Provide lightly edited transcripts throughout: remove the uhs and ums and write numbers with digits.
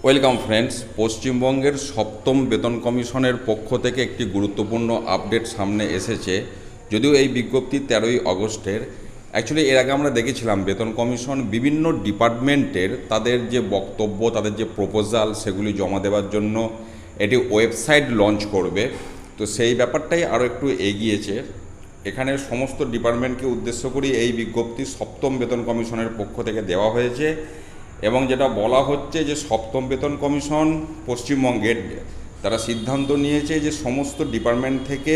Welcome friends. পশ্চিমবঙ্গের সপ্তম বেতন কমিশনের পক্ষ থেকে একটি গুরুত্বপূর্ণ আপডেট সামনে এসেছে। যদিও এই বিজ্ঞপ্তি 13ই আগস্টের। অ্যাকচুয়ালি এর আগে আমরা দেখেছিলাম বেতন কমিশন বিভিন্ন ডিপার্টমেন্টের তাদের যে বক্তব্য, তাদের যে প্রপোজাল, সেগুলি জমা দেওয়ার জন্য এটি ওয়েবসাইট লঞ্চ করবে। তো সেই ব্যাপারটাই আরও একটু এগিয়েছে। এখানে সমস্ত ডিপার্টমেন্টকে উদ্দেশ্য করে এই বিজ্ঞপ্তি সপ্তম বেতন কমিশনের পক্ষ থেকে দেওয়া হয়েছে। এবং যেটা বলা হচ্ছে যে সপ্তম বেতন কমিশন পশ্চিমবঙ্গের তারা সিদ্ধান্ত নিয়েছে যে সমস্ত ডিপার্টমেন্ট থেকে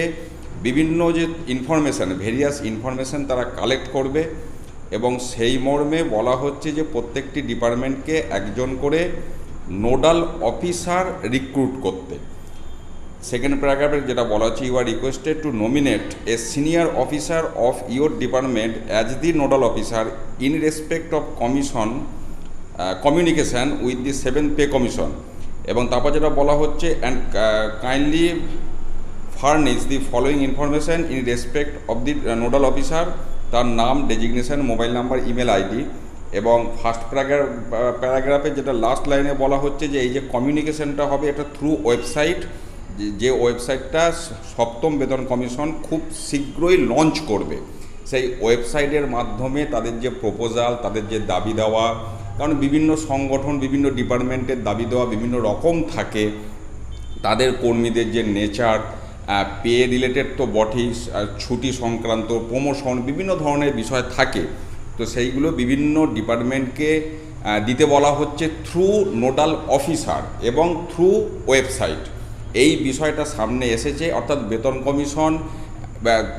বিভিন্ন যে ইনফরমেশান, ভেরিয়াস ইনফরমেশান তারা কালেক্ট করবে এবং সেই মর্মে বলা হচ্ছে যে প্রত্যেকটি ডিপার্টমেন্টকে একজন করে নোডাল অফিসার রিক্রুট করতে। সেকেন্ড প্যারাগ্রাফে যেটা বলা হচ্ছে, you are requested to nominate a senior officer of your department as the nodal officer in respect of commission communication with the 7th pay commission. এবং তারপর যেটা বলা হচ্ছে, and kindly furnish the following information in respect of the nodal officer, তার নাম, designation, mobile number, email ID. এবং first প্যারাগ্রাফে যেটা লাস্ট লাইনে বলা হচ্ছে যে এই যে কমিউনিকেশানটা হবে এটা থ্রু ওয়েবসাইট, যে ওয়েবসাইটটা সপ্তম বেতন কমিশন খুব শীঘ্রই লঞ্চ করবে। সেই ওয়েবসাইটের মাধ্যমে তাদের যে প্রপোজাল, তাদের যে দাবি দেওয়া, কারণ বিভিন্ন সংগঠন, বিভিন্ন ডিপার্টমেন্টের দাবি দেওয়া বিভিন্ন রকম থাকে, তাদের কর্মীদের যে নেচার, পে রিলেটেড তো বটেই, ছুটি সংক্রান্ত, প্রমোশন, বিভিন্ন ধরনের বিষয় থাকে। তো সেইগুলো বিভিন্ন ডিপার্টমেন্টকে দিতে বলা হচ্ছে থ্রু নোডাল অফিসার এবং থ্রু ওয়েবসাইট। এই বিষয়টা সামনে এসেছে, অর্থাৎ বেতন কমিশন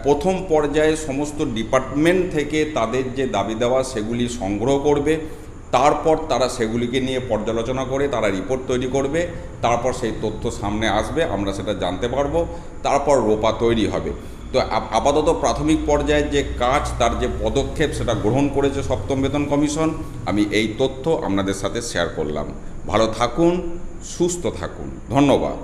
প্রথম পর্যায়ে সমস্ত ডিপার্টমেন্ট থেকে তাদের যে দাবি দেওয়া সেগুলি সংগ্রহ করবে। তারপর তারা সেগুলিকে নিয়ে পর্যালোচনা করে তারা রিপোর্ট তৈরি করবে। তারপর সেই তথ্য সামনে আসবে, আমরা সেটা জানতে পারবো। তারপর রোপা তৈরি হবে। তো আপাতত প্রাথমিক পর্যায়ের যে কাজ, তার যে পদক্ষেপ, সেটা গ্রহণ করেছে সপ্তম বেতন কমিশন। আমি এই তথ্য আপনাদের সাথে শেয়ার করলাম। ভালো থাকুন, সুস্থ থাকুন, ধন্যবাদ।